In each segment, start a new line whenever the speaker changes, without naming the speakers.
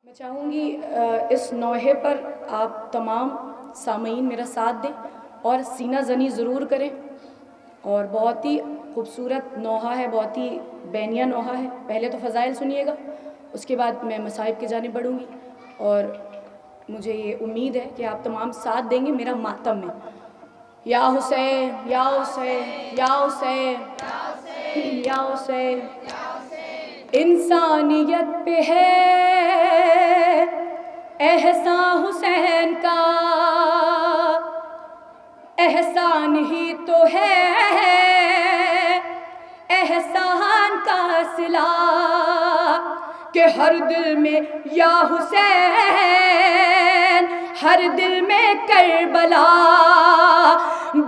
میں چاہوں گی اس نوحے پر آپ تمام سامعین میرا ساتھ دیں اور سینہ زنی ضرور کریں. اور بہت ہی خوبصورت نوحہ ہے، بہت ہی بینیہ نوحہ ہے. پہلے تو فضائل سنیے گا، اس کے بعد میں مصائب کی جانب بڑھوں گی. اور مجھے یہ امید ہے کہ آپ تمام ساتھ دیں گے میرا ماتم میں. یا حسین یا حسین یا حسین یا حسین، انسانیت پہ ہے احسان حسین کا، احسان ہی تو ہے احسان کا صلہ، کہ ہر دل میں یا حسین، ہر دل میں کربلا.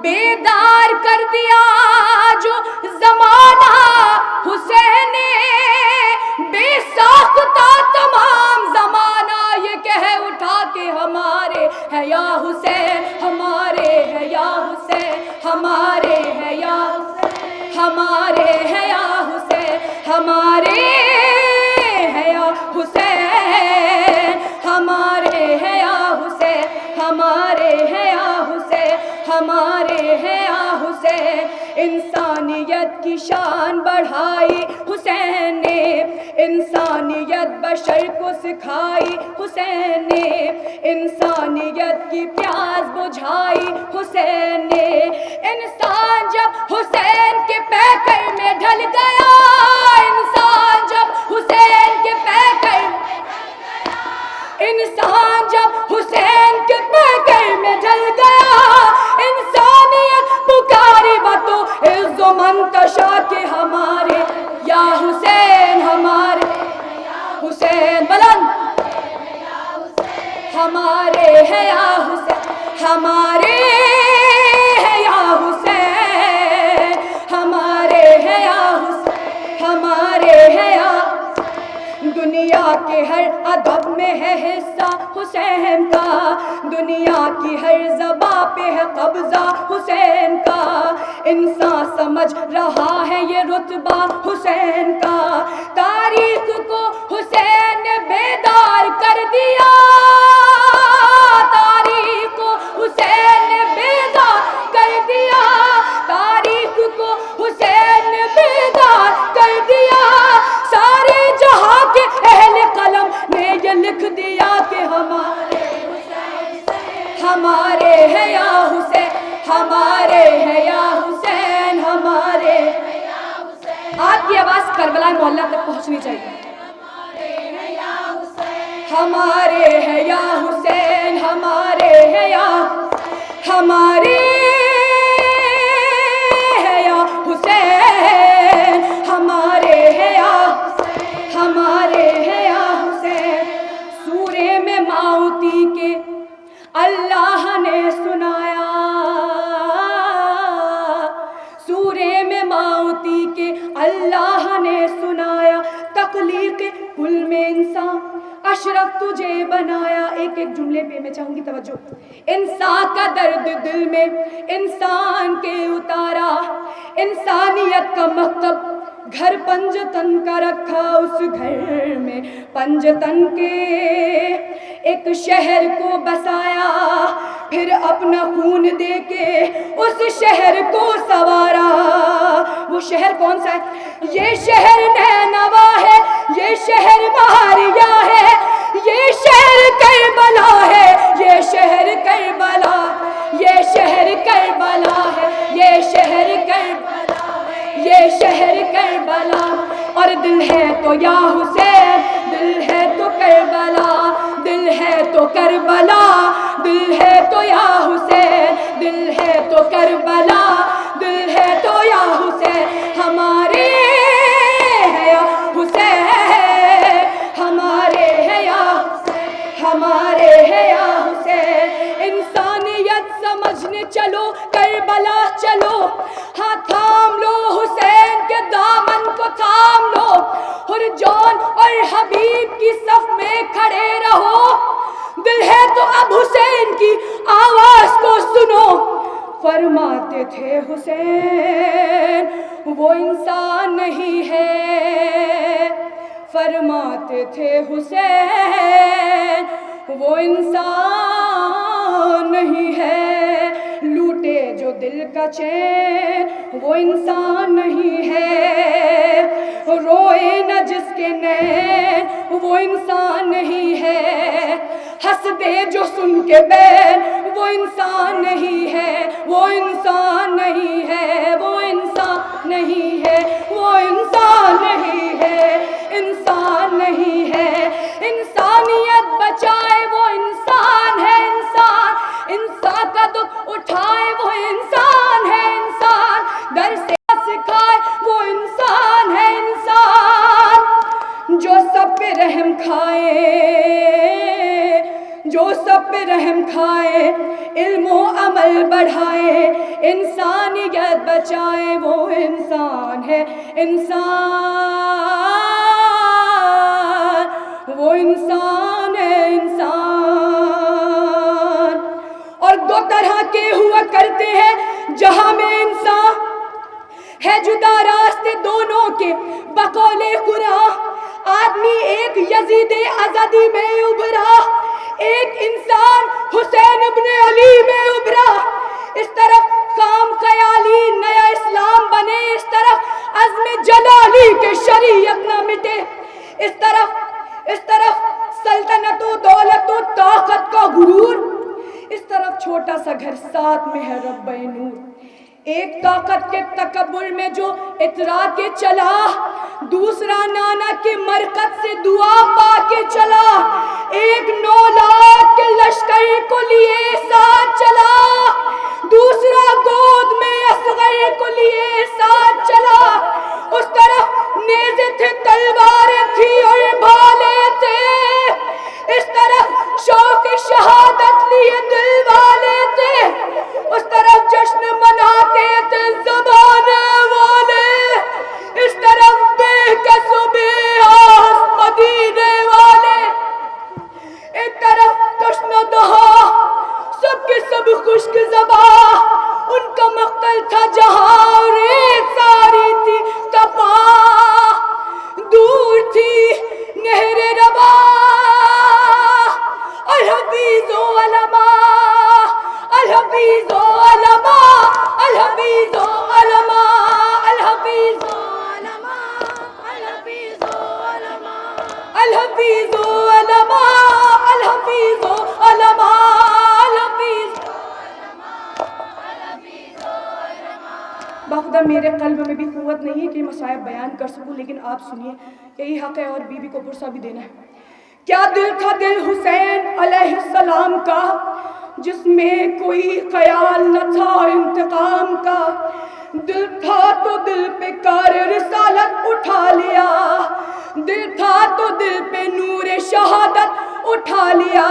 بیدار کر دیا جو زمانہ حسین نے، بے ساختہ تمام زمانہ یہ کہہ اٹھا کہ ہمارے ہے یا حسین، ہمارے ہے یا حسین، ہمارے ہے یا حسین، ہمارے ہے یا حسین، ہمارے ہے یا حسین، ہمارے ہے یا حسین، ہمارے ہے یا حسین، ہمارے ہے یا حسین. انسانیت کی شان بڑھائی حسین نے، انسانیت بشر کو سکھائی حسین نے، انسانیت کی پیاس بجھائی حسین نے. انسان جب حسین کے پیکر میں ڈھل گیا، انسان جب حسین کے پیکر میں ڈھل گیا، انسان جب حسین کے پیکر میں ڈھل گیا، انسانیت پکاری بتو عز و منتشا کہ ہمارے یا حسین، ہمارے حسین بلند، ہمارے ہے یا حسین، ہمارے ہے یا حسین، ہمارے ہے یا حسین، ہمارے ہے یا. دنیا کے ہر ادب میں ہے حصہ حسین کا، دنیا کی ہر زباں پہ ہے قبضہ حسین کا. انسان سمجھ رہا ہے یہ رتبہ حسین کا، تاریخ کو حسین نے بیدار کر دیا، تاریخ کو حسین نے بیدار کر دیا، تاریخ کو حسین نے بیدار کر دیا. سارے جہاں کے اہل قلم نے یہ لکھ دیا کہ ہمارے ہمارے ہے یا حسین، ہمارے ہے یا حسین، ہمارے. آپ کی آواز کربلا محلہ تک پہنچنی چاہیے. ہمارے ہے یا حسین، ہمارے ہے یا، ہمارے ہے یا حسین، ہمارے ہے یا، ہمارے ہے یا حسین. سورے میں ماؤتی کے اللہ نے سنایا، سورے میں ماؤتی کے اللہ نے سنایا، تخلیق کل میں انسان اشرف تجھے بنایا. ایک ایک جملے پہ میں چاہوں گی توجہ. انسان کا درد دل میں انسان کے اتارا، انسانیت کا مکتب گھر پنجتن کا رکھا، اس گھر میں پنجتن کے ایک شہر کو بسایا، پھر اپنا خون دے کے اس شہر کو سوارا. وہ شہر کون سا ہے؟ یہ شہر نینوا ہے، یہ شہر مہاریہ ہے، یہ شہر کربلا ہے، یہ شہر کربلا، یہ شہر کربلا ہے، یہ شہر کربلا، یہ شہر کربلا. اور دل ہے تو یا حسین، دل ہے تو کربلا، دل ہے تو کربلا، دل ہے تو یا حسین، دل ہے تو کربلا، دل ہے تو یا حسین. ہمارے ہے یا حسین، ہمارے ہے یا، ہمارے ہے یا حسین. انسانیت سمجھنے چلو کربلا چلو، ہاں تھام لو حسین کے دامن کو تھام لو، اور جان اور حبیب کی صف میں کھڑے رہو. دل ہے تو اب حسین کی آواز کو سنو. فرماتے تھے حسین وہ انسان نہیں ہے، فرماتے تھے حسین کا چین وہ انسان نہیں ہے، روئے نہ جس کے نین وہ انسان نہیں ہے، ہنس دے جو سن کے بین وہ انسان نہیں ہے، وہ انسان نہیں ہے، وہ انسان نہیں ہے، وہ انسان نہیں ہے، انسان نہیں ہے، انسانیت بچائے وہ انسان ہے، انسان انسان کا دکھ اٹھائے وہ انسان ہے، انسان در سے سکھائے وہ انسان ہے، انسان جو سب پہ رحم کھائے، جو سب پہ رحم کھائے، علم و عمل بڑھائے، انسانیت بچائے وہ انسان ہے، انسان وہ انسان ہے، انسان۔ اور دو طرح کے ہوا کرتے ہیں جہاں میں انسان ہے جدا راستے دونوں کے بقول قرآن، آدمی ایک یزید ازدی میں ابھرا، ایک انسان حسین ابن علی میں ابھرا، اس طرف کام خیالی نیا اسلام بنے، اس طرف عزم جلالی کے شریعت نہ مٹے، اس طرف سلطنت و دولت و طاقت کا غرور، اس طرف چھوٹا سا گھر ساتھ میں ہے رب نور، ایک طاقت کے تکبر میں جو اترا کے چلا، دوسرا نانا کے مرکز سے دعا پا کے چلا، ایک 9 لاکھ کے لشکر کو لیے ساتھ چلا، دوسرا گود میں اصغر کو لیے ساتھ چلا، اس طرف نیزے تھے تلواریں تھی اور بھالے تھے، اس طرف شوق شہادت لیے دل والے تھے، اس طرف جشن مناتے تھے زمانے والے، اس طرف بے کس و بے آس مدینے والے، ایک طرف تشن و دہا سب کے سب خشک زباں، ان کا مقتل تھا جہاں ریت ساری تھی تپاہ، دور تھی نہر رواں الحفیظ و علماء، الحفیظ و علماء، الحفیظ و علماء، الحفیظ و علماء، الحفیظ و علماء، الحفیظ و علماء، الحفیظ و علماء، الحفیظ باخدا میرے قلب میں بھی قوت نہیں ہے کہ مصائب بیان کر سکوں، لیکن آپ سنیے، یہی حق ہے اور بی بی کو پرسہ بھی دینا ہے۔ کیا دل تھا دل حسین علیہ السلام کا جس میں کوئی خیال نہ تھا انتقام کا، دل تھا تو دل پہ کار رسالت اٹھا لیا، دل تھا تو دل پہ نور شہادت اٹھا لیا،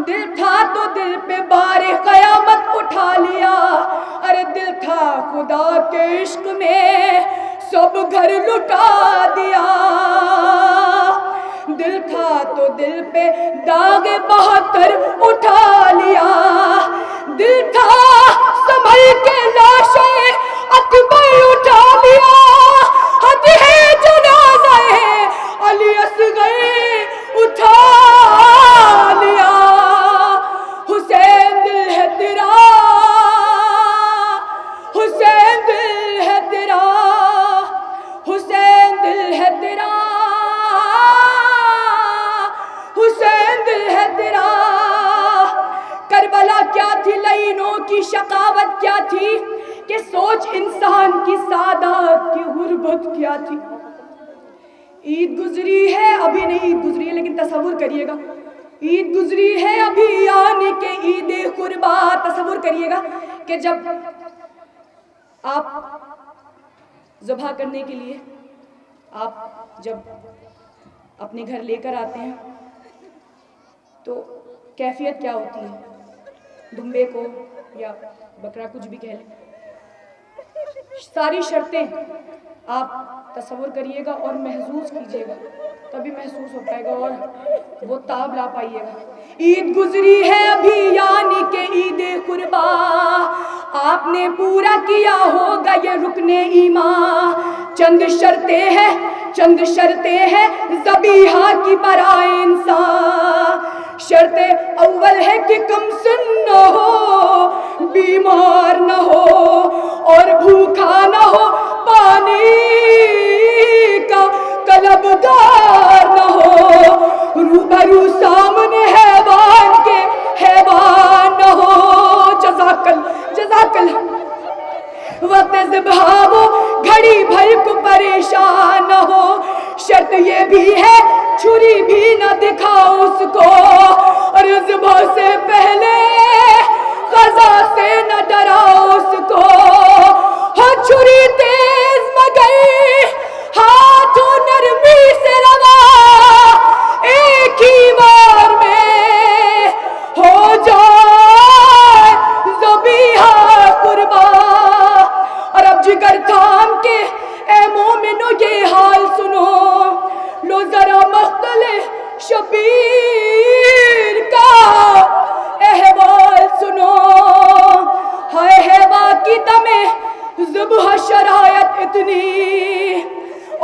دل تھا تو دل پہ بار قیامت اٹھا لیا، ارے دل تھا خدا کے عشق میں سب گھر لٹا دیا، دل تھا تو دل پہ داغ 72 اٹھا لیا، دل تھا سنبھل کے لاشیں اکبر اٹھا لیا، حد ہے جنازہ علی اصغر اٹھا لیا، حسین دل ہے تیرا، حسین دل ہے تیرا، حسین دل ہے تیرا، حسین دل ہے تیرا۔ کربلا کیا تھی لعینوں کی شقاوت کیا تھی کہ سوچ انسان کی سعادت کی غربت کیا تھی۔ عید گزری ہے ابھی نہیں، عید گزری ہے لیکن تصور کریے گا، عید گزری ہے ابھی یعنی کہ عید قربا، تصور کریے گا کہ جب آپ ذبح کرنے کے لیے آپ جب اپنے گھر لے کر آتے ہیں تو کیفیت کیا ہوتی ہے، دمبے کو یا بکرا کچھ بھی کہہ لیں، ساری شرطیں آپ تصور کریے گا اور محسوس کیجئے گا، تبھی محسوس ہو پائے گا اور وہ تاب لا پائیے گا۔ عید گزری ہے ابھی یعنی کہ عید قربا، آپ نے پورا کیا ہوگا یہ رکن ایمان، چند شرطیں ہیں ذبیحہ کی برائے انسان، شرط اول ہے کہ کم سن نہ ہو، بیمار نہ ہو اور بھوکا نہ ہو، پانی کا طلبگار نہ ہو، روبرو سامنے حیوان کے حیوان نہ ہو۔ جزاک اللہ۔ وقت ذبح وہ گھڑی بھر کو پریشان نہ ہو، شرط یہ بھی ہے چھری بھی نہ دکھاؤ اس کو، اور ذبح سے پہلے قضا سے نہ ڈراؤ اس کو۔ ہو چھری تیز مگر ہاتھوں نرمی سے روا، ایک ہی بار میں ہو جائے ذبیحہ قربان۔ اور اب جگر تھام کے اے مومنو یہ حال سنو، لو ذرا مختلف شبیر کا احوال سنو۔ ہائے ہیوا کی دمِ ذبح شرائط اتنی،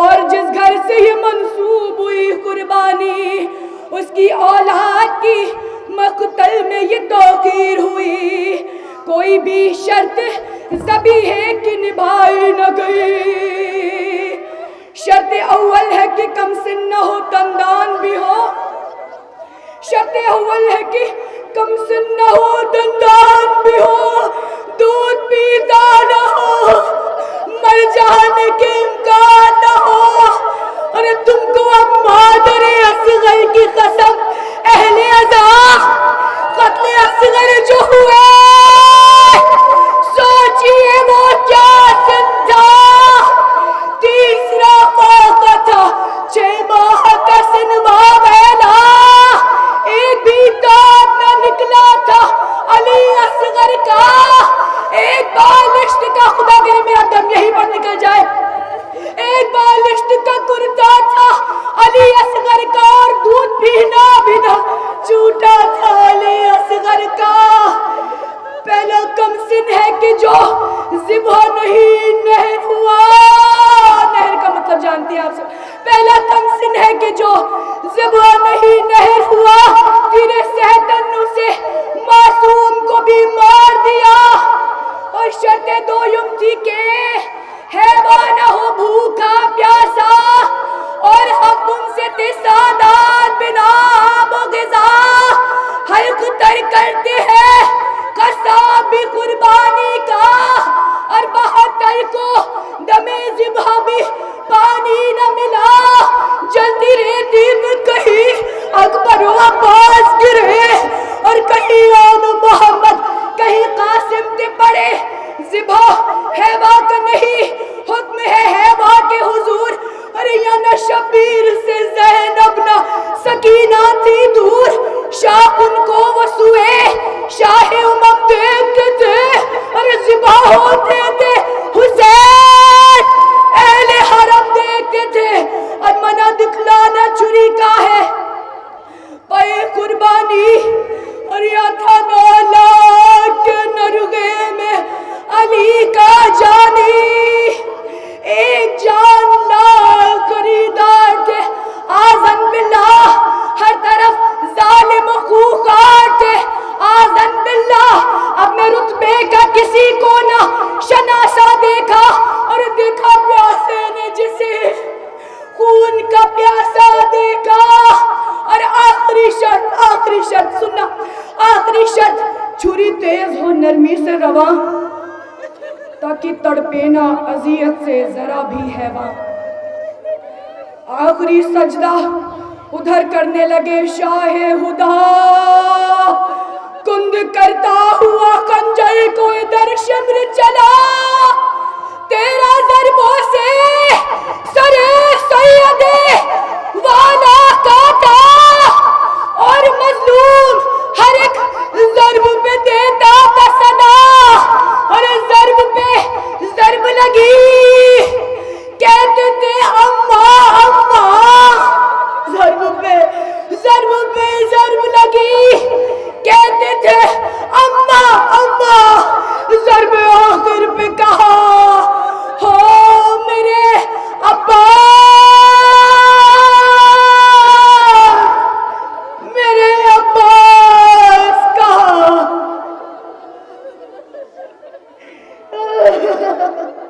اور جس گھر سے یہ منسوب ہوئی قربانی، اس کی اولاد کی مقتل میں یہ توقیر ہوئی، کوئی بھی شرط ذبیحے کی نبھائی نہ گئی۔ شرط اول ہے کہ کم سن نہ ہو، دندان بھی ہو، شرط اول ہے کہ کم سن نہ ہو، دندان بھی ہو، دودھ پیتا نہ ہو، مر جانے کے امکان نہ ہو۔ اور تم کو اب مادر اصغر کی قسم، اہل عزا قتل اصغر جو ہوئے، سوچئے وہ کیا سنتا، تیسرا موقع تھا 6 ماہ کا سنوا بیلا، ایک بھی دانت نہ نکلا تھا علی اصغر کا، ایک بالشت کا، خدا کرے میرا دم یہی پر نکل جائے، ایک بالشت کا کرتا تھا علی اصغر کا، اور دودھ پینا بھی نہ چھوٹا تھا علی اصغر کا۔ پہلا کم سن ہے کہ جو ذبح نہیں نہر ہوا، نہر کا مطلب جانتی ہیں آپ سب، پہلا کم سن ہے کہ جو ذبح نہیں نہر ہوا، تیرے سہتنوں سے معصوم کو بھی مار دیا۔ اور شرط دویم تھی کہ حیوان نہ ہو بھوکا پیاسا، اور ہم تم سے تھے سادات بنا آب و غذا، حلق تر کرتے ہیں قصاب بھی قربانی کا، اور 72 کو دمِ ذبح بھی پانی نہ ملا، جلتی رہتی میں کہیں اکبر و عباس گرے، اور کہیں آن محمد، کہیں قاسم تے پڑے، ذبح حیوا کا نہیں، حکم ہے حیوا کے حضور۔ ارے یا نہ شبیر سے زینب نہ سکینہ تھی دور، شاہ ان کو وہ سوئے شاہ امم دیکھتے تھے، اور ذبح ہوتے تھے حسین اہل حرم دیکھتے تھے، اور منع دکھلانا چھری کا ہے پائے قربانی، اور یا تھا نالا کے نرغے میں علی کا جانی، ایک جان لا خریدار تھے آذن باللہ، ہر طرف ظالم و خوخار تھے آذن باللہ، اپنے رتبے کا کسی کو نہ شناسا دیکھا، اور دیکھا پیاسے نے جسے خون کا پیاسا دیکھا۔ اور آخری شرط سننا، آخری شرط، چھری تیز ہو نرمی سے رواں، تاکہ تڑپے نہ اذیت سے ذرا بھی حیوان۔ آخری سجدہ ادھر کرنے لگے شاہ ہدا، کند کرتا ہوا خنجر کو ادھر شمر چلا، تیرا ضربوں سے سرے سید والا کاٹا، اور مظلوم ہر ایک ضرب پہ دیتا تھا صدا، اور ضرب پہ ضرب لگی، کہتے تھے اماں اماں، ضرب پہ ضرب لگی، کہتے تھے اماں اماں، ضرب آخر پہ کہا ہو میرے ابا، میرے ابا، ہو